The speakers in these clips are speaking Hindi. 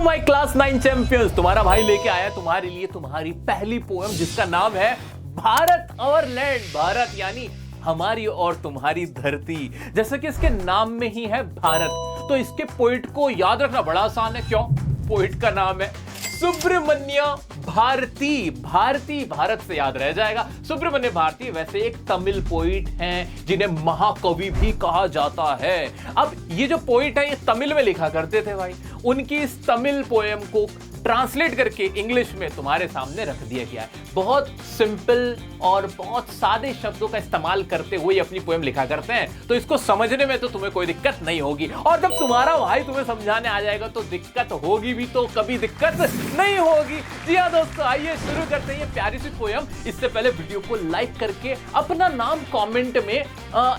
माय क्लास 9 चैंपियंस, तुम्हारा भाई लेके आया तुम्हारे लिए तुम्हारी पहली पोएम जिसका नाम है भारत आवर लैंड। भारत यानी हमारी और तुम्हारी धरती। जैसे कि इसके नाम में ही है भारत, तो इसके पोइट को याद रखना बड़ा आसान है। क्यों? पोइट का नाम है सुब्रमण्य भारती। भारती भारत से याद रह जाएगा। सुब्रमण्य भारती वैसे एक तमिल पोइट हैं जिन्हें महाकवि भी कहा जाता है। अब ये जो पोइट है ये तमिल में लिखा करते थे भाई। उनकी इस तमिल पोएम को ट्रांसलेट करके इंग्लिश में तुम्हारे सामने रख दिया गया है। बहुत सिंपल और बहुत सादे शब्दों का इस्तेमाल करते हुए अपनी पोएम लिखा करते हैं, तो इसको समझने में तो तुम्हें कोई दिक्कत नहीं होगी। और जब तुम्हारा भाई तुम्हें समझाने आ जाएगा तो दिक्कत होगी भी, तो कभी दिक्कत नहीं होगी। जी हाँ दोस्तों, आइए शुरू करते हैं ये प्यारी सी पोएम। इससे पहले वीडियो को लाइक करके अपना नाम कमेंट में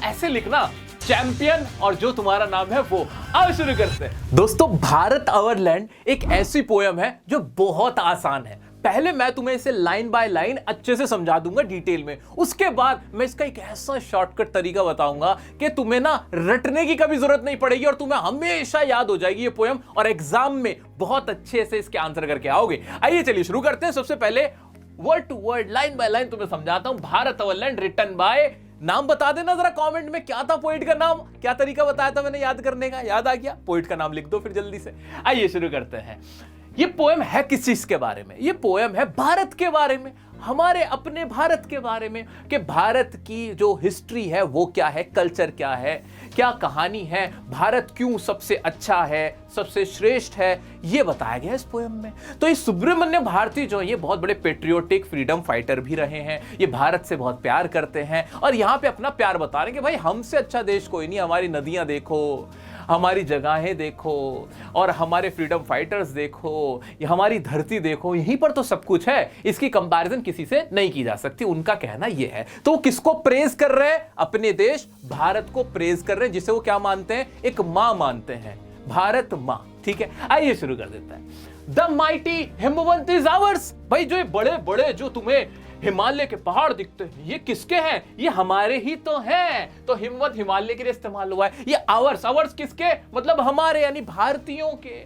ऐसे लिखना, चैंपियन और जो तुम्हारा नाम है वो। आओ शुरू करते हैं। दोस्तों, भारत आवर लैंड एक ऐसी पोएम है जो बहुत आसान है। पहले मैं तुम्हें इसे लाइन बाय लाइन अच्छे से समझा दूंगा डिटेल में, उसके बाद मैं इसका एक ऐसा शॉर्टकट तरीका बताऊंगा कि तुम्हें ना रटने की कभी जरूरत नहीं पड़ेगी और तुम्हें हमेशा याद हो जाएगी ये पोएम, और एग्जाम में बहुत अच्छे से इसके आंसर करके आओगे। आइए चलिए शुरू करते हैं। सबसे पहले word to word line by line तुम्हें समझाता हूं। Bharat our land written by, नाम बता देना जरा कमेंट में, क्या था पोइट का नाम, क्या तरीका बताया था मैंने याद करने का। याद आ गया? पोइट का नाम लिख दो फिर जल्दी से। आइए शुरू करते हैं। ये पोएम है किस चीज के बारे में? ये पोएम है भारत के बारे में, हमारे अपने भारत के बारे में, कि भारत की जो हिस्ट्री है वो क्या है, कल्चर क्या है, क्या कहानी है, भारत क्यों सबसे अच्छा है, सबसे श्रेष्ठ है, ये बताया गया इस पोएम में। तो ये सुब्रमण्य भारती जो है ये बहुत बड़े पेट्रियोटिक फ्रीडम फाइटर भी रहे हैं। ये भारत से बहुत प्यार करते हैं और यहाँ पे अपना प्यार बता रहे हैं कि भाई हमसे अच्छा देश कोई नहीं। हमारी नदियां देखो, हमारी जगहें देखो और हमारे फ्रीडम फाइटर्स देखो, ये हमारी धरती देखो, यहीं पर तो सब कुछ है। इसकी कंपैरिजन किसी से नहीं की जा सकती, उनका कहना ये है। तो वो किसको प्रेज कर रहे हैं? अपने देश भारत को प्रेज कर रहे हैं, जिसे वो क्या मानते हैं? एक मां मानते हैं, भारत मां। ठीक है, आइए शुरू कर देते हैं। The mighty Himavant is ours. भाई जो ये बड़े बड़े जो तुम्हें हिमालय के पहाड़ दिखते हैं ये किसके हैं? ये हमारे ही तो हैं। तो हिमवंत हिमालय के लिए इस्तेमाल हुआ है। ये आवर्स, आवर्स किसके? मतलब हमारे यानी भारतीयों के।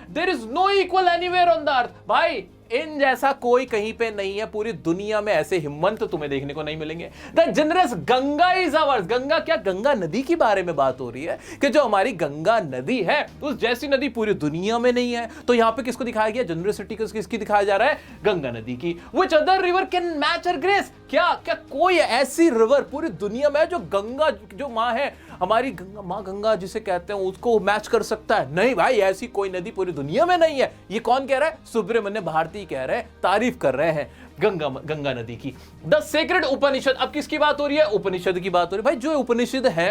There is no equal anywhere on the earth. भाई इन जैसा कोई कहीं पे नहीं है, पूरी दुनिया में ऐसे हिम्मत तुम्हें देखने को नहीं मिलेंगे। The generous Ganga is ours. Ganga क्या? गंगा नदी के बारे में बात हो रही है कि जो हमारी गंगा नदी है उस जैसी नदी पूरी दुनिया में नहीं है। तो यहां पे किसको दिखाया गया? जनरसिटी को किसकी दिखाया जा रहा है? गंगा नदी की। Which other river can match her grace? क्या क्या कोई ऐसी रिवर पूरी दुनिया में जो गंगा जो मां है, हमारी गंगा मां गंगा जिसे कहते हैं, उसको मैच कर सकता है? नहीं भाई, ऐसी कोई नदी पूरी दुनिया में नहीं है। ये कौन कह रहा है? सुब्रमण्य भारती कह रहे हैं, तारीफ कर रहे हैं गंगा नदी की। द सेक्रेड उपनिषद। अब किसकी बात हो रही है? उपनिषद की बात हो रही है। भाई जो उपनिषद है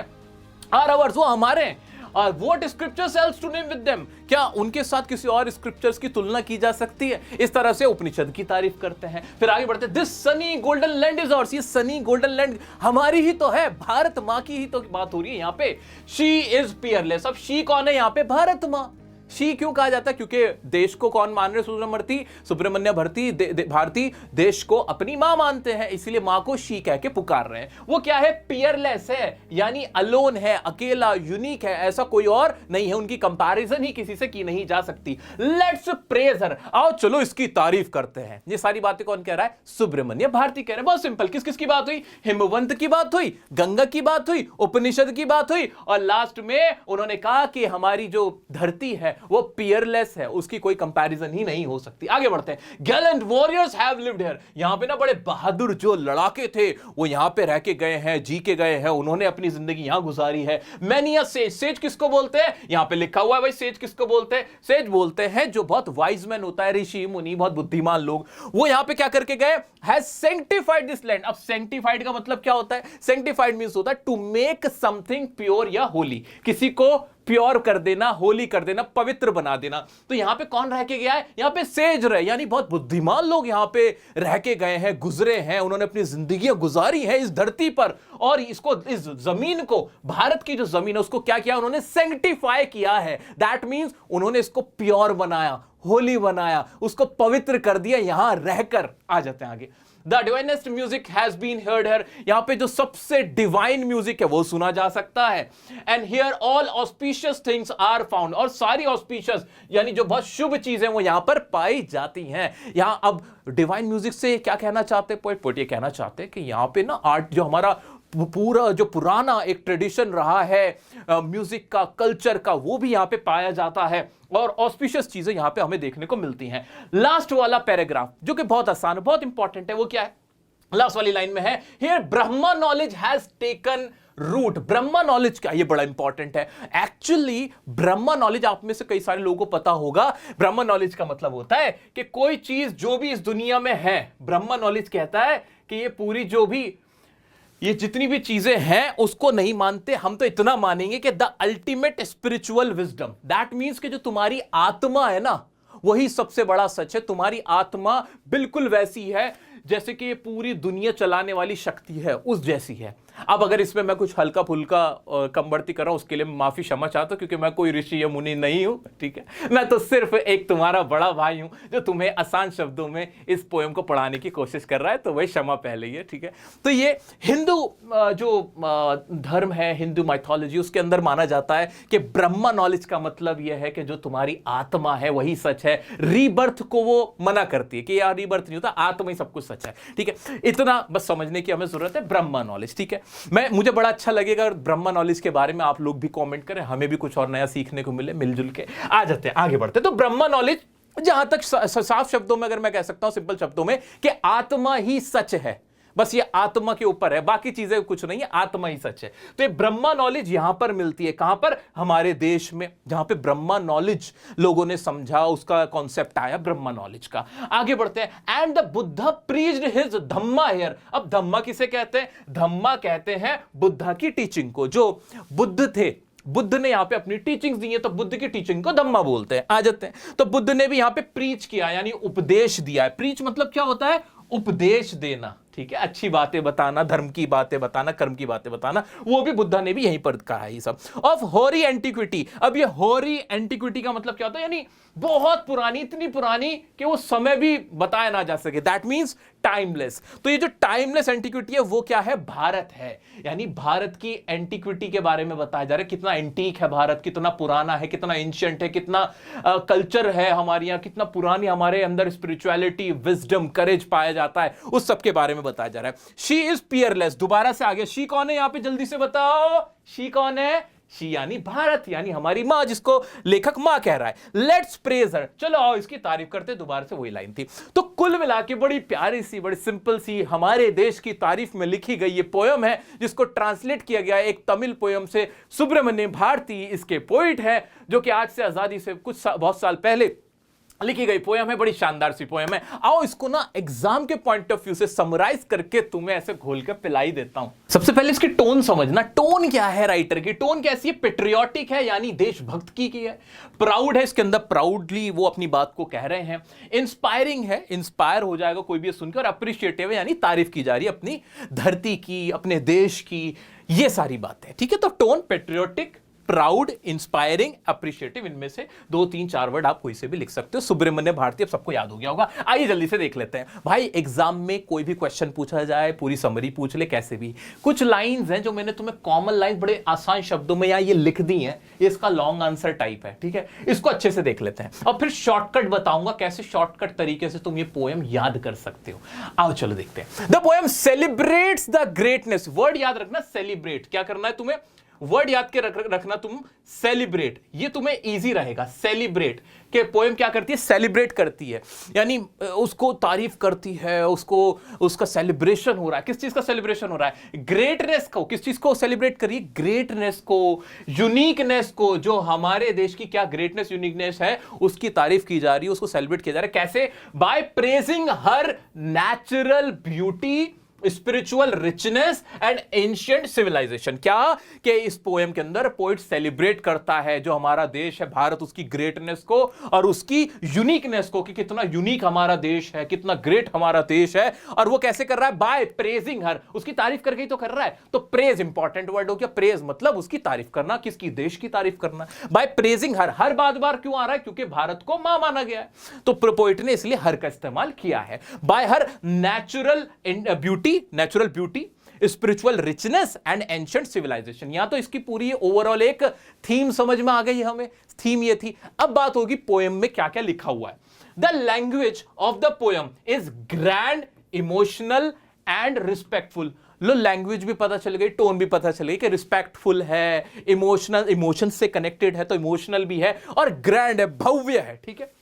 आर आवर्स, वो हमारे हैं। और what scriptures else to name with them? क्या उनके साथ किसी और स्क्रिप्चर्स की तुलना की जा सकती है? इस तरह से उपनिषद की तारीफ करते हैं। फिर आगे बढ़ते हैं। This Sunny golden land is ours. ये सनी गोल्डन लैंड हमारी ही तो है, भारत मां की ही तो बात हो रही है यहाँ पे। She is Peerless. अब शी कौन है यहाँ पे? भारत मां। शी क्यों कहा जाता है? क्योंकि देश को कौन मान रहे? सुब्रमण्य भारती देश को अपनी मां मानते हैं, इसलिए मां को शी कह के पुकार रहे हैं। वो क्या है? पियरलेस है, यानी अलोन है, अकेला, यूनिक है, ऐसा कोई और नहीं है। उनकी कंपैरिजन ही किसी से की नहीं जा सकती। लेट्स प्रेज हर। आओ चलो इसकी तारीफ करते हैं। ये सारी बातें कौन कह रहा है? सुब्रमण्य भारती कह रहे हैं। बहुत सिंपल। किस किस की बात हुई? हिमवंत की बात हुई, गंगा की बात हुई, उपनिषद की बात हुई, और लास्ट में उन्होंने कहा कि हमारी जो धरती है वो पियरलेस है, उसकी कोई कंपैरिजन ही नहीं हो सकती। आगे बढ़ते हैं। Gallant warriors have lived here. यहां पे ना बड़े बहादुर जो लड़ाके थे वो यहां पे रह के गए हैं, जी के गए हैं, उन्होंने अपनी जिंदगी यहां गुजारी है। Many a says. सेज किसको बोलते हैं? यहां पे लिखा हुआ है भाई, सेज किसको बोलते हैं? सेज बोलते हैं जो बहुत वाइज मैन होता है, ऋषि मुनि, बहुत बुद्धिमान लोग। वो यहां पे क्या करके गए? Has sanctified this land. अब सैंक्टिफाइड का मतलब क्या होता है? सैंक्टिफाइड मींस होता है टू मेक समथिंग प्योर या होली। किसी को प्योर कर देना, होली कर देना, पवित्र बना देना। तो यहां पे कौन रह के गया है? यहां पे सेज रहे, यानी बहुत बुद्धिमान लोग यहां पे रह के गए हैं, गुजरे हैं, उन्होंने अपनी जिंदगियां गुजारी हैं इस धरती पर। और इसको, इस जमीन को, भारत की जो जमीन है उसको क्या किया? उन्होंने सैंक्टिफाई किया है। दैट मींस उन्होंने इसको प्योर बनाया, होली बनाया, उसको पवित्र कर दिया यहां रहकर। आ जाते हैं आगे। The divinest music has been heard here, यहां पे जो सबसे डिवाइन म्यूजिक है वो सुना जा सकता है। And here all auspicious things are found, और सारी ऑस्पिशियस यानी जो बहुत शुभ चीजें वो यहां पर पाई जाती हैं। यहां अब डिवाइन म्यूजिक से क्या कहना चाहते हैं पोएट ये कहना चाहते हैं कि यहां पे ना आर्ट जो हमारा पूरा जो पुराना एक ट्रेडिशन रहा है म्यूजिक का, कल्चर का, वो भी यहां पे पाया जाता है और ऑस्पिशियस चीजें यहां पे हमें देखने को मिलती हैं। लास्ट वाला पैराग्राफ जो कि बहुत आसान है, बहुत इंपॉर्टेंट है, वो क्या है? लास्ट वाली लाइन में है here Brahma knowledge has taken root. Brahma knowledge क्या, ये बड़ा इंपॉर्टेंट है। एक्चुअली ब्रह्मा नॉलेज आप में से कई सारे लोगों को पता होगा, ब्रह्मा नॉलेज का मतलब होता है कि कोई चीज जो भी इस दुनिया में है, ब्रह्मा नॉलेज कहता है कि ये पूरी जो भी ये जितनी भी चीजें हैं उसको नहीं मानते, हम तो इतना मानेंगे कि the ultimate spiritual wisdom, that means कि जो तुम्हारी आत्मा है ना वही सबसे बड़ा सच है। तुम्हारी आत्मा बिल्कुल वैसी है जैसे कि ये पूरी दुनिया चलाने वाली शक्ति है, उस जैसी है। अब अगर इसमें मैं कुछ हल्का फुल्का कम बढ़ती कर रहा हूं उसके लिए माफी क्षमा चाहता हूं, क्योंकि मैं कोई ऋषि या मुनि नहीं हूं, ठीक है। मैं तो सिर्फ एक तुम्हारा बड़ा भाई हूं जो तुम्हें आसान शब्दों में इस पोएम को पढ़ाने की कोशिश कर रहा है, तो वही क्षमा पहले ही है, ठीक है। तो ये हिंदू जो धर्म है, हिंदू माइथोलॉजी, उसके अंदर माना जाता है कि ब्रह्मा नॉलेज का मतलब यह है कि जो तुम्हारी आत्मा है वही सच है। रीबर्थ को वो मना करती है कि यार रीबर्थ नहीं होता, आत्मा ही सब कुछ सच है, ठीक है। इतना बस समझने की हमें जरूरत है, ब्रह्मा नॉलेज, ठीक है। मुझे बड़ा अच्छा लगेगा अगर ब्रह्मा नॉलेज के बारे में आप लोग भी कमेंट करें, हमें भी कुछ और नया सीखने को मिले, मिलजुल के आ जाते हैं, आगे बढ़ते हैं। तो ब्रह्मा नॉलेज, जहां तक साफ शब्दों में अगर मैं कह सकता हूं, सिंपल शब्दों में, कि आत्मा ही सच है, बस ये आत्मा के ऊपर है, बाकी चीजें कुछ नहीं है, आत्मा ही सच है। तो ये ब्रह्मा नॉलेज यहां पर मिलती है, कहां पर? हमारे देश में, जहां पे ब्रह्मा नॉलेज लोगों ने समझा, उसका कॉन्सेप्ट आया ब्रह्मा नॉलेज का। आगे बढ़ते हैं। And the Buddha preached his Dhamma here. अब धम्मा किसे कहते हैं? धम्मा कहते हैं बुद्धा की टीचिंग को। जो बुद्ध थे, बुद्ध ने यहां पे अपनी टीचिंग्स दी है, तो बुद्ध की टीचिंग को धम्मा बोलते हैं। आ जाते हैं, तो बुद्ध ने भी यहां पे प्रीच किया, यानी उपदेश दिया है। प्रीच मतलब क्या होता है? उपदेश देना, ठीक है, अच्छी बातें बताना, धर्म की बातें बताना, कर्म की बातें बताना, वो भी बुद्धा ने भी यहीं पर कहा है ये सब। ऑफ होरी एंटिक्विटी। अब ये होरी एंटिक्विटी का मतलब क्या होता है? यानी बहुत पुरानी, इतनी पुरानी कि वो समय भी बताया ना जा सके, दैट मीन्स टाइमलेस। तो ये जो टाइमलेस एंटिक्विटी है वो क्या है? भारत है। यानी भारत की एंटिक्विटी के बारे में बताया जा रहा है, कितना एंटीक है भारत, कितना पुराना है, कितना एंशिएंट है, कितना कल्चर है हमारे यहाँ, कितना पुरानी हमारे अंदर स्पिरिचुअलिटी, विजडम, करेज पाया जाता है, उस सब के बारे में बताया जा रहा है। She is Peerless. दोबारा से आ गया, शी कौन है यहां पे? जल्दी से बताओ, शी कौन है? शी यानी भारत, यानी हमारी मां, जिसको लेखक मां कह रहा है। लेट्स प्रेज हर। चलो आओ इसकी तारीफ करते। दोबारा से वही लाइन थी। तो कुल मिला के बड़ी प्यारी सी, बड़ी सिंपल सी हमारे देश की तारीफ में लिखी गई ये पोयम है, जिसको ट्रांसलेट किया गया एक तमिल पोयम से। सुब्रमण्य भारती इसके पोइट है, जो कि आज से आजादी से बहुत साल पहले लिखी गई पोयम है। बड़ी शानदार सी पोयम है। आओ इसको ना एग्जाम के पॉइंट ऑफ व्यू से समराइज करके तुम्हें ऐसे घोल कर पिलाई देता हूं। सबसे पहले इसकी टोन समझना। टोन क्या है राइटर की? टोन कैसी है? पेट्रियोटिक है, यानी देशभक्त की है। प्राउड है, इसके अंदर प्राउडली वो अपनी बात को कह रहे हैं। इंस्पायरिंग है, इंस्पायर हो जाएगा कोई भी सुनकर। अप्रिशिएटिव है, यानी तारीफ की जा रही है अपनी धरती की, अपने देश की, ये सारी बातें, ठीक है। तो tone patriotic, proud, inspiring, appreciative, इनमें से 2, 3, 4 वर्ड आप कोई से भी लिख सकते हो। सुब्रमण्य भारती अब सबको याद हो गया होगा। आइए जल्दी से देख लेते हैं। भाई एग्जाम में कोई भी क्वेश्चन पूछा जाए, पूरी समरी पूछ ले, कैसे भी, कुछ लाइंस हैं जो मैंने तुम्हें कॉमन लाइंस बड़े आसान शब्दों में यहाँ ये लिख दी हैं। ये इसका लॉन्ग आंसर टाइप है, ठीक है। इसको अच्छे से देख लेते हैं और फिर शॉर्टकट बताऊंगा कैसे शॉर्टकट तरीके से तुम ये पोएम याद कर सकते हो। आओ चलो देखते हैं। The poem celebrates the greatness. Word याद रखना, सेलिब्रेट। क्या करना है तुम्हें? वर्ड याद के रखना तुम, सेलिब्रेट। ये तुम्हें इजी रहेगा। सेलिब्रेट के पोएम क्या करती है? सेलिब्रेट करती है, यानी उसको तारीफ करती है, उसको, उसका सेलिब्रेशन हो रहा है। किस चीज का सेलिब्रेशन हो रहा है? ग्रेटनेस को। किस चीज को सेलिब्रेट करिए? ग्रेटनेस को, यूनिकनेस को। जो हमारे देश की क्या ग्रेटनेस, यूनिकनेस है, उसकी तारीफ की जा रही है, उसको सेलिब्रेट किया जा रहा है। कैसे? By praising her natural beauty spiritual richness and ancient civilisation. क्या कि इस पोएम के अंदर पोइट सेलिब्रेट करता है जो हमारा देश है भारत, उसकी ग्रेटनेस को और उसकी यूनिकनेस को, कि कितना यूनिक हमारा देश है, कितना ग्रेट हमारा देश है। और वो कैसे कर रहा है? बाय प्रेजिंग हर, उसकी तारीफ करके ही तो कर रहा है। तो प्रेज इंपॉर्टेंट वर्ड हो गया। प्रेज मतलब उसकी तारीफ करना, किसकी? देश की तारीफ करना। बाय प्रेजिंग हर, हर बार क्यों आ रहा है? क्योंकि भारत को मां माना गया है, तो पोइट ने इसलिए हर का इस्तेमाल किया है। By her natural beauty, spiritual richness and ancient civilisation. यहां तो इसकी पूरी ओवरऑल एक थीम समझ में आ गई हमें। थीम ये थी। अब बात होगी पोएम में क्या क्या लिखा हुआ है। The language of the poem is grand, emotional and respectful. Low, language भी पता चल गई, टोन भी पता चल गई कि रिस्पेक्टफुल है, इमोशन से कनेक्टेड है, तो इमोशनल भी है, और ग्रैंड है, भव्य है। ठीक है।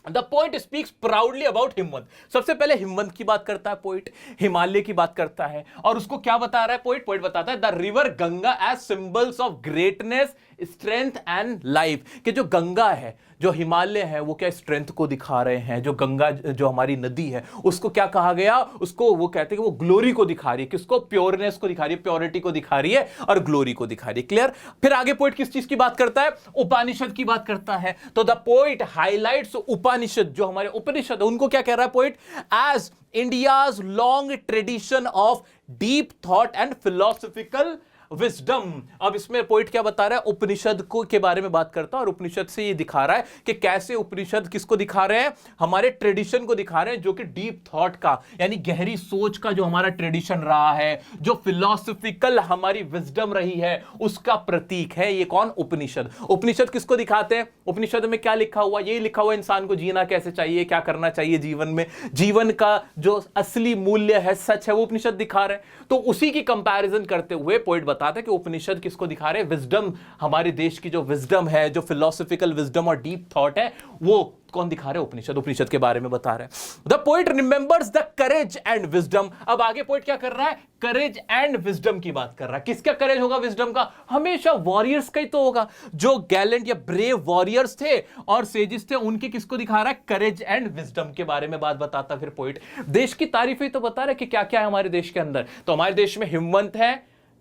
The poet speaks proudly about Himavant. सबसे पहले हिमवंत की बात करता है पोइट, हिमालय की बात करता है। और उसको क्या बता रहा है पोइट? पोइट बताता है the river Ganga as symbols of greatness, strength and life. कि जो गंगा है, जो हिमालय है, वो क्या स्ट्रेंथ को दिखा रहे हैं। जो गंगा, जो हमारी नदी है, उसको क्या कहा गया? उसको वो कहते हैं कि वो ग्लोरी को दिखा रही है। किसको? प्योरनेस को दिखा रही है, प्योरिटी को दिखा रही है, और ग्लोरी को दिखा रही है। क्लियर? फिर आगे पोइट किस चीज की बात करता है? उपनिषद की बात करता है। तो द पोइट हाईलाइट्स उपनिषद, जो हमारे उपनिषद है उनको क्या कह रहा है poet? As India's long tradition of deep thought and philosophical wisdom. अब इसमें पोइट क्या बता रहा है? उपनिषद को के बारे में बात करता है, और उपनिषद से ये दिखा रहा है कि कैसे उपनिषद किसको दिखा रहे हैं? हमारे ट्रेडिशन को दिखा रहे हैं, जो कि डीप थॉट का, यानी गहरी सोच का जो हमारा ट्रेडिशन रहा है, जो फिलोसॉफिकल हमारी विजडम रही है, उसका प्रतीक है ये कौन? उपनिषद। उपनिषद किसको दिखाते हैं? उपनिषद में क्या लिखा हुआ? ये लिखा हुआ इंसान को जीना कैसे चाहिए, क्या करना चाहिए जीवन में, जीवन का जो असली मूल्य है, सच है, वो उपनिषद दिखा रहे हैं। तो उसी की कंपैरिजन करते हुए पोइट बताता है कि उपनिषद किसको दिखा रहे हैं? विजडम, हमारे देश की जो विजडम है, जो फिलोसॉफिकल विजडम और डीप थॉट है, वो कौन दिखा रहे हैं? उपनिषद। उपनिषद के बारे में बता रहे हैं। The poet remembers the courage and wisdom. अब आगे पोइट क्या कर रहा है? करेज एंड विजडम की बात कर रहा है। किसका करेज होगा, विजडम का? हमेशा वॉरियर्स का ही तो होगा, जो गैलेंट या ब्रेव वॉरियर्स थे और सेजिस थे, उनके किसको दिखा रहा है? करेज एंड विजडम के बारे में बात बताता फिर पोइट। देश की तारीफ ही तो बता रहा है कि क्या क्या है हमारे देश के अंदर। तो हमारे देश में हिमवंत है,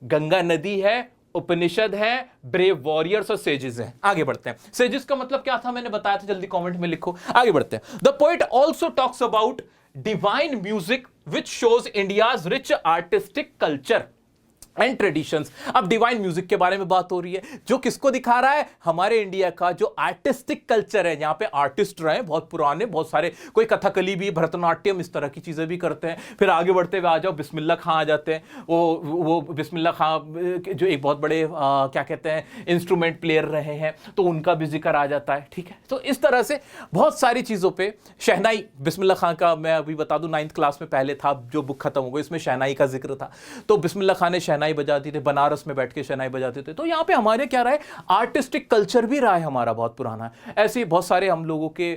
गंगा नदी है, उपनिषद है, ब्रेव वॉरियर्स और सेजेस हैं। आगे बढ़ते हैं। सेजेस का मतलब क्या था मैंने बताया था, जल्दी कमेंट में लिखो। आगे बढ़ते हैं। The poet also talks about divine music which shows India's rich artistic culture and traditions. अब डिवाइन म्यूजिक के बारे में बात हो रही है, जो किसको दिखा रहा है? हमारे इंडिया का जो आर्टिस्टिक कल्चर है, यहाँ पे आर्टिस्ट रहे बहुत पुराने, बहुत सारे, कोई कथकली भी, भरतनाट्यम, इस तरह की चीजें भी करते हैं। फिर आगे बढ़ते हुए आ जाओ, बिस्मिल्लाह खां आ जाते हैं। वो बिस्मिल्लाह खां जो एक बहुत बड़े क्या कहते हैं, इंस्ट्रूमेंट प्लेयर रहे हैं, तो उनका भी जिक्र आ जाता है। ठीक है, तो इस तरह से बहुत सारी चीजों पर। शहनाई, बिस्मिल्लाह खां का मैं अभी बता दूं, 9th क्लास में पहले था, जो बुक खत्म हो गई, इसमें शहनाई का जिक्र था। तो बिस्मिल्लाह खां ने शहनाई बजाती थे, बनारस में बैठ के शहनाई बजाते थे। तो यहां पे हमारे क्या रहा है? आर्टिस्टिक कल्चर भी रहा है हमारा बहुत पुराना। ऐसे बहुत सारे हम लोगों के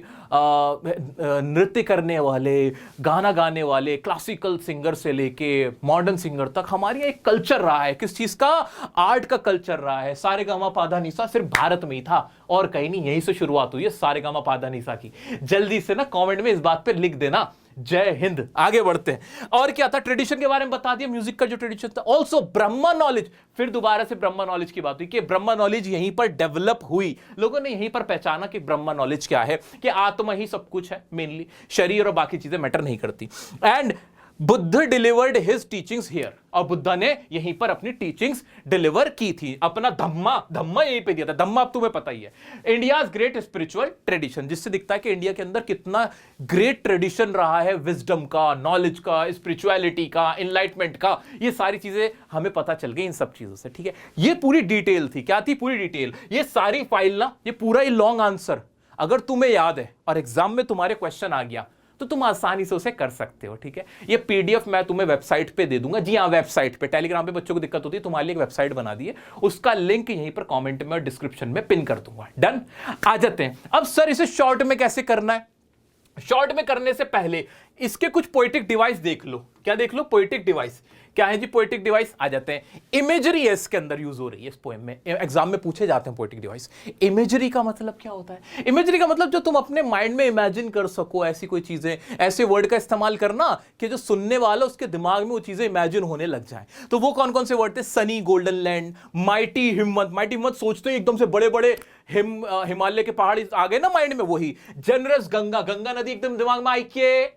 नृत्य करने वाले, गाना गाने वाले, क्लासिकल सिंगर से लेके मॉडर्न सिंगर तक हमारी एक कल्चर रहा है। किस चीज का? आर्ट का कल्चर रहा है। सारेगामा पाधा निसा सिर्फ भारत में ही था और कहीं नहीं, यहीं से शुरुआत हुई है सारेगामा पाधा निसा की। जल्दी से ना कमेंट में इस बात पे लिख देना। जय हिंद। आगे बढ़ते हैं। और क्या था? ट्रेडिशन के बारे में बता दिया, म्यूजिक का जो ट्रेडिशन था। ऑल्सो ब्रह्मा नॉलेज, फिर दोबारा से ब्रह्मा नॉलेज की बात हुई कि ब्रह्मा नॉलेज यहीं पर डेवलप हुई। लोगों ने यहीं पर पहचाना कि ब्रह्मा नॉलेज क्या है, कि आत्मा ही सब कुछ है, मेनली शरीर और बाकी चीजें मैटर नहीं करती। And Buddha delivered his teachings here, और बुद्धा ने यहीं पर अपनी टीचिंग्स डिलीवर की थी। अपना धम्मा यहीं पे दिया था। धम्मा अब तुम्हें पता ही है, इंडियाज ग्रेट स्पिरिचुअल ट्रेडिशन, जिससे दिखता है कि इंडिया के अंदर कितना ग्रेट ट्रेडिशन रहा है विजडम का, नॉलेज का, स्पिरिचुअलिटी का, इनलाइटमेंट का। ये सारी चीजें हमें पता चल गई इन सब चीजों से। ठीक है, ये पूरी डिटेल थी। क्या थी पूरी डिटेल? ये सारी फाइल ना, ये पूरा ही लॉन्ग आंसर अगर तुम्हें याद है और एग्जाम में तुम्हारे क्वेश्चन आ गया तो तुम आसानी से उसे कर सकते हो। ठीक है, ये पीडीएफ मैं तुम्हें वेबसाइट पे दे दूंगा। जी हाँ, वेबसाइट पे, टेलीग्राम पे बच्चों को दिक्कत होती है, तुम्हारे लिए एक वेबसाइट बना दी है, उसका लिंक यहीं पर कमेंट में और डिस्क्रिप्शन में पिन कर दूंगा। डन। आ जाते हैं अब सर, इसे शॉर्ट में कैसे करना है? शॉर्ट में करने से पहले इसके कुछ पोएटिक डिवाइस देख लो। क्या देख लो? Poetic device. क्या है जी पोएटिक डिवाइस? आ जाते हैं। इमेजरी है इसके अंदर यूज हो रही है इस पोएम में, एग्जाम में पूछे जाते हैं पोएटिक डिवाइस। इमेजरी का मतलब क्या होता है? इमेजरी का मतलब जो तुम अपने माइंड में इमेजिन कर सको, ऐसी कोई चीजें, ऐसे वर्ड का इस्तेमाल करना कि जो सुनने वाला उसके दिमाग में वो चीजें इमेजिन होने लग जाए। तो वो कौन कौन से वर्ड थे? सनी, गोल्डन लैंड, माइटी हिम्मत। माइटी हिम्मत सोचते ही एकदम से बड़े बड़े हिमालय के पहाड़ आ गए ना माइंड में, वही। जनरस, गंगा, गंगा नदी एकदम दिमाग में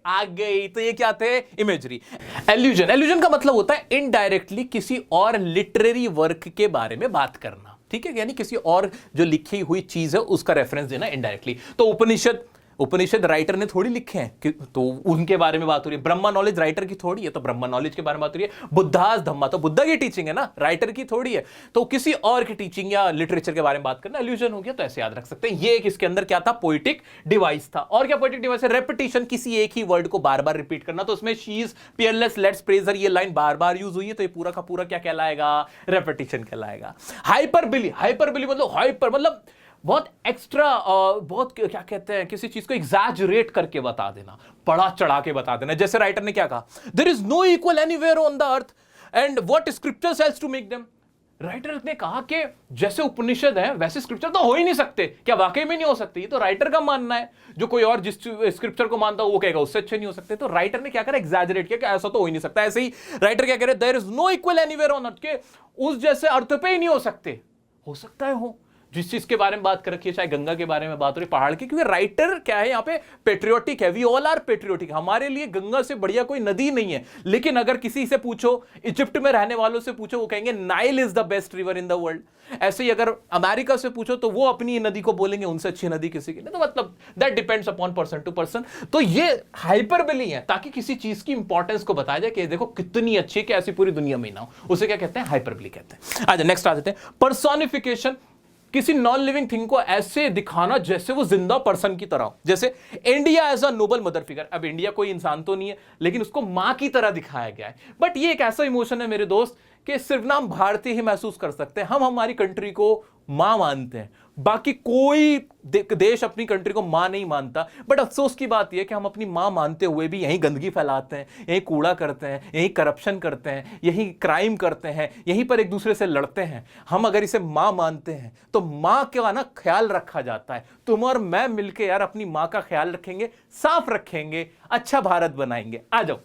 आ गई। तो ये क्या थे? इमेजरी। एल्यूजन, एल्यूजन का मतलब होता है इनडायरेक्टली किसी और लिटरेरी वर्क के बारे में बात करना, ठीक है, यानी किसी और जो लिखी हुई चीज है उसका रेफरेंस देना इनडायरेक्टली। तो उपनिषद राइटर ने थोड़ी लिखे हैं तो उनके बारे में बात हो रही है। ब्रह्मा नॉलेज राइटर की थोड़ी है, तो ब्रह्मा नॉलेज के बारे में बात हो रही है। बुद्धास धम्मा, तो बुद्धा की टीचिंग है ना, राइटर की थोड़ी है। तो किसी और की टीचिंग या लिटरेचर के बारे में बात करना एल्यूजन हो गया। तो ऐसे याद रख सकते हैं। ये एक इसके अंदर क्या था? पोएटिक डिवाइस था। और क्या पोएटिक डिवाइस है? रेपिटेशन, किसी एक ही वर्ड को बार बार रिपीट करना। तो उसमें she is peerless, let's praise her, ये लाइन बार बार यूज हुई है, तो ये पूरा का पूरा क्या कहलाएगा? रेपिटेशन कहलाएगा। हाइपरबिली, हाइपरबिली मतलब बहुत एक्स्ट्रा, बहुत क्या कहते हैं, किसी चीज को एग्जैजरेट करके बता देना, बड़ा चढ़ा के बता देना। जैसे राइटर ने क्या कहा? There is no equal anywhere on the earth and what scriptures helps to make them. Writer ने कहा कि जैसे उपनिषद है वैसे स्क्रिप्चर तो हो ही नहीं सकते। क्या वाकई में नहीं हो सकते? ये तो राइटर का मानना है। जो कोई और जिस स्क्रिप्चर को मानता है वो कहेगा उससे अच्छे नहीं हो सकते। तो राइटर ने क्या करा? एग्जैजरेट किया कि ऐसा तो हो ही नहीं सकता। ऐसे ही राइटर क्या कह रहे? There is no equal anywhere on earth, के उस जैसे अर्थ पे ही नहीं हो सकते। हो सकता है हो, जिस चीज के बारे में बात कर रखी है, चाहे गंगा के बारे में बात हो रही, पहाड़ की, क्योंकि राइटर क्या है यहाँ पे? पेट्रियोटिक है। We all are patriotic. हमारे लिए गंगा से बढ़िया कोई नदी नहीं है। लेकिन अगर किसी से पूछो, इजिप्ट में रहने वालों से पूछो, वो कहेंगे Nile is the best river in the world. ऐसे ही अगर अमेरिका से पूछो तो वो अपनी नदी को बोलेंगे उनसे अच्छी नदी किसी की नहीं। तो मतलब that depends upon person to person. तो ये हाइपरबोली है ताकि किसी चीज की इंपॉर्टेंस को बताया जाए कि देखो कितनी अच्छी है कि ऐसी पूरी दुनिया में ना हो। उसे क्या कहते हैं? हाइपरबोली कहते हैं। अच्छा, नेक्स्ट आ जाते हैं। पर्सोनिफिकेशन, किसी नॉन लिविंग थिंग को ऐसे दिखाना जैसे वो जिंदा पर्सन की तरह हो। जैसे India as a noble mother figure. अब इंडिया कोई इंसान तो नहीं है, लेकिन उसको मां की तरह दिखाया गया है। बट ये एक ऐसा इमोशन है मेरे दोस्त कि सिर्फ ना हम भारतीय ही महसूस कर सकते हैं। हम हमारी कंट्री को मां मानते हैं, बाकी कोई देश अपनी कंट्री को मां नहीं मानता। बट अफसोस की बात यह कि हम अपनी मां मानते हुए भी यहीं गंदगी फैलाते हैं, यहीं कूड़ा करते हैं, यहीं करप्शन करते हैं, यहीं क्राइम करते हैं, यहीं पर एक दूसरे से लड़ते हैं। हम अगर इसे मां मानते हैं तो मां का ना ख्याल रखा जाता है। तुम और मैं मिलकर यार अपनी मां का ख्याल रखेंगे, साफ रखेंगे, अच्छा भारत बनाएंगे। आ जाओ।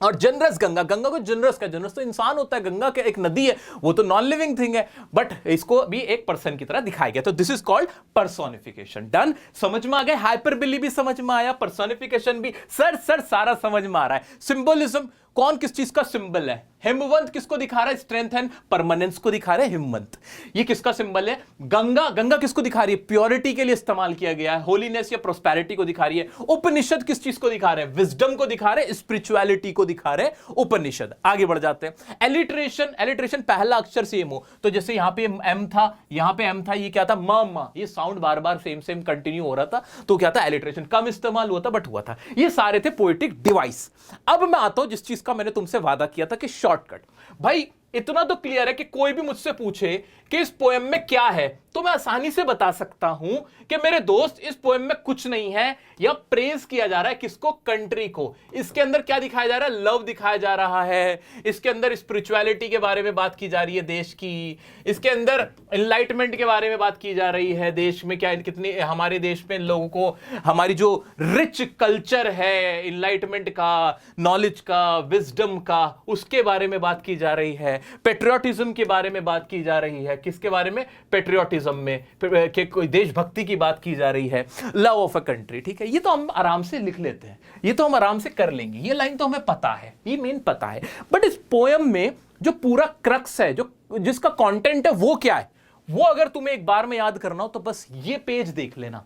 और जनरस गंगा, गंगा को जनरस का, जनरस तो इंसान होता है, गंगा के एक नदी है, वो तो नॉन लिविंग थिंग है, बट इसको भी एक पर्सन की तरह दिखाया गया। तो this is called personification. Done, समझ में आ गया? हाइपरबिली भी समझ में आया, पर्सोनिफिकेशन भी। सर सारा समझ में आ रहा है। सिंबलिज्म, कौन किस चीज का सिंबल है? हिमवंत किसको दिखा रहा है? स्ट्रेंथ एंड परमानेंस को दिखा रहे हैं हिमवंत। ये किसका सिंबल है? गंगा, गंगा किसको दिखा रही है? प्योरिटी के लिए इस्तेमाल किया गया है, होलीनेस या प्रोस्पेरिटी को दिखा रही है। उपनिषद किस चीज को दिखा रहे हैं? विजडम को दिखा रहे हैं, स्पिरिचुअलिटी को दिखा रहे हैं उपनिषद। आगे बढ़ जाते हैं। एलिट्रेशन, एलिट्रेशन पहला अक्षर सेम हो, तो जैसे यहां पे एम था, यहां पे एम था, ये क्या था? म, ये साउंड बार बार सेम कंटिन्यू हो रहा था, तो क्या था? एलिट्रेशन। कम इस्तेमाल हुआ था बट हुआ था। ये सारे थे पोएटिक डिवाइस। अब मैं आता हूं जिस चीज का मैंने तुमसे वादा किया था कि शॉर्टकट। भाई इतना तो क्लियर है कि कोई भी मुझसे पूछे कि इस पोएम में क्या है, तो मैं आसानी से बता सकता हूं कि मेरे दोस्त इस पोएम में कुछ नहीं है। या प्रेज किया जा रहा है किसको? कंट्री को। इसके अंदर क्या दिखाया जा रहा है? लव दिखाया जा रहा है। इसके अंदर स्पिरिचुअलिटी के बारे में बात की जा रही है देश की। इसके अंदर एनलाइटमेंट के बारे में बात की जा रही है। देश में क्या कितनी, हमारे देश में लोगों को हमारी जो रिच कल्चर है एनलाइटमेंट का, नॉलेज का, विजडम का, उसके बारे में बात की जा रही है। पेट्रियोटिज्म के बारे में बात की जा रही है। किसके बारे में? पेट्रियोटिज्म में, कि कोई देशभक्ति की बात की जा रही है, लव ऑफ अ कंट्री। ठीक है, ये तो हम आराम से लिख लेते हैं, ये तो हम आराम से कर लेंगे, ये लाइन तो हमें पता है, ये मेन पता है। बट इस पोएम में जो पूरा क्रक्स है, जो जिसका कंटेंट है, वो क्या है? वो अगर तुम्हें एक बार में याद करना हो तो बस ये पेज देख लेना,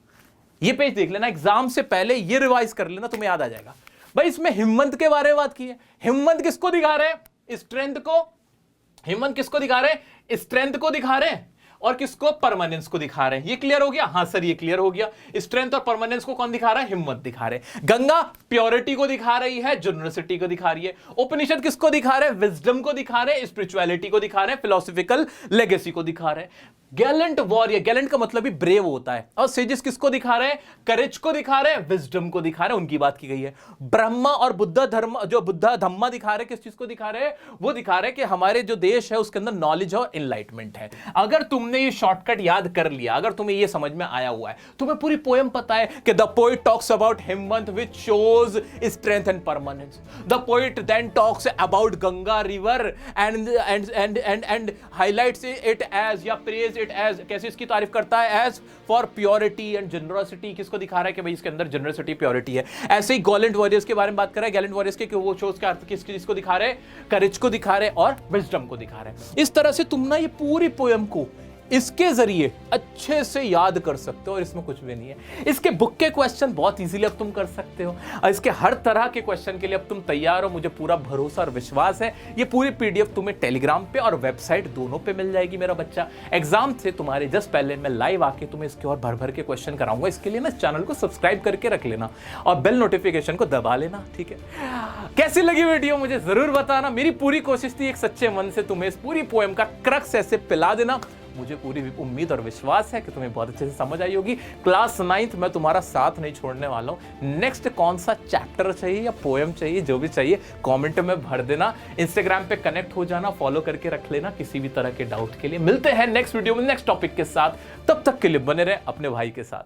ये पेज देख लेना, एग्जाम से पहले ये रिवाइज कर लेना, तुम्हें याद आ जाएगा। भाई इसमें हिम्मत के बारे में बात की है। हिम्मत किसको दिखा रहे हैं? स्ट्रेंथ को। हिम्मत किसको दिखा रहे हैं? स्ट्रेंथ को दिखा रहे हैं। और किसको? परमानेंस को दिखा रहे हैं। ये क्लियर हो गया? हाँ सर ये क्लियर हो गया। स्ट्रेंथ और परमानेंस को कौन दिखा रहा है? हिम्मत दिखा रहे हैं। गंगा प्योरिटी को दिखा रही है, जनरसिटी को दिखा रही है। उपनिषद किसको दिखा रहे हैं? विजडम को दिखा रहे हैं, स्पिरिचुअलिटी को दिखा रहे हैं, फिलोसॉफिकल लेगेसी को दिखा रहे हैं। गैलेंट वॉरियर, गैलेंट का मतलब ही ब्रेव होता है। और सेजेस किसको दिखा रहे हैं? करेज को दिखा रहे हैं, विजडम को दिखा रहे हैं, उनकी बात की गई है। ब्रह्मा और बुद्धा धर्म, जो बुद्धा धम्मा दिखा रहे हैं, किस चीज को दिखा रहे हैं? वो दिखा रहे हैं कि हमारे जो देश है उसके अंदर नॉलेज और एनलाइटमेंट है। अगर तुमने ये शॉर्टकट याद कर लिया, अगर तुम्हें ये समझ में आया हुआ है, तुम्हें पूरी पोएम पता है कि the poet talks about Hemant which shows strength and permanence. The poet then talks about Ganga river and highlights it as, या प्रेज इट एज, कैसे इसकी तारीफ करता है? As for purity and generosity. किसको दिखा रहा है कि भाई इसके अंदर जनरसिटी प्योरिटी है। ऐसे ही गैलेंट वॉरियर्स के बारे में बात कर रहा है, गैलेंट वॉरियर्स के वो शोज का अर्थ किस चीज को दिखा रहे हैं? करेज को दिखा रहे हैं और विजडम को दिखा रहे हैं। इस तरह से तुम ना ये पूरी पोएम को इसके जरिए अच्छे से याद कर सकते हो और इसमें कुछ भी नहीं है। इसके बुक के क्वेश्चन बहुत इजीली अब तुम कर सकते हो और इसके हर तरह के क्वेश्चन के लिए अब तुम तैयार हो, मुझे पूरा भरोसा और विश्वास है। ये पूरी पीडीएफ तुम्हें टेलीग्राम पे और वेबसाइट दोनों पे मिल जाएगी मेरा बच्चा। एग्जाम से तुम्हारे जस्ट पहले मैं लाइव आके तुम्हें इसके और भर भर के क्वेश्चन कराऊंगा। इसके लिए ना चैनल को सब्सक्राइब करके रख लेना और बेल नोटिफिकेशन को दबा लेना, ठीक है? कैसी लगी वीडियो मुझे जरूर बताना। मेरी पूरी कोशिश थी एक सच्चे मन से तुम्हें इस पूरी पोएम का क्रक्स ऐसे पिला देना। मुझे पूरी उम्मीद और विश्वास है कि तुम्हें बहुत अच्छे से समझ आई होगी। क्लास 9th मैं तुम्हारा साथ नहीं छोड़ने वाला हूं। नेक्स्ट कौन सा चैप्टर चाहिए या पोएम चाहिए, जो भी चाहिए कमेंट में भर देना। इंस्टाग्राम पे कनेक्ट हो जाना, फॉलो करके रख लेना किसी भी तरह के डाउट के लिए। मिलते हैं नेक्स्ट वीडियो में नेक्स्ट टॉपिक के साथ। तब तक के लिए बने रहे अपने भाई के साथ।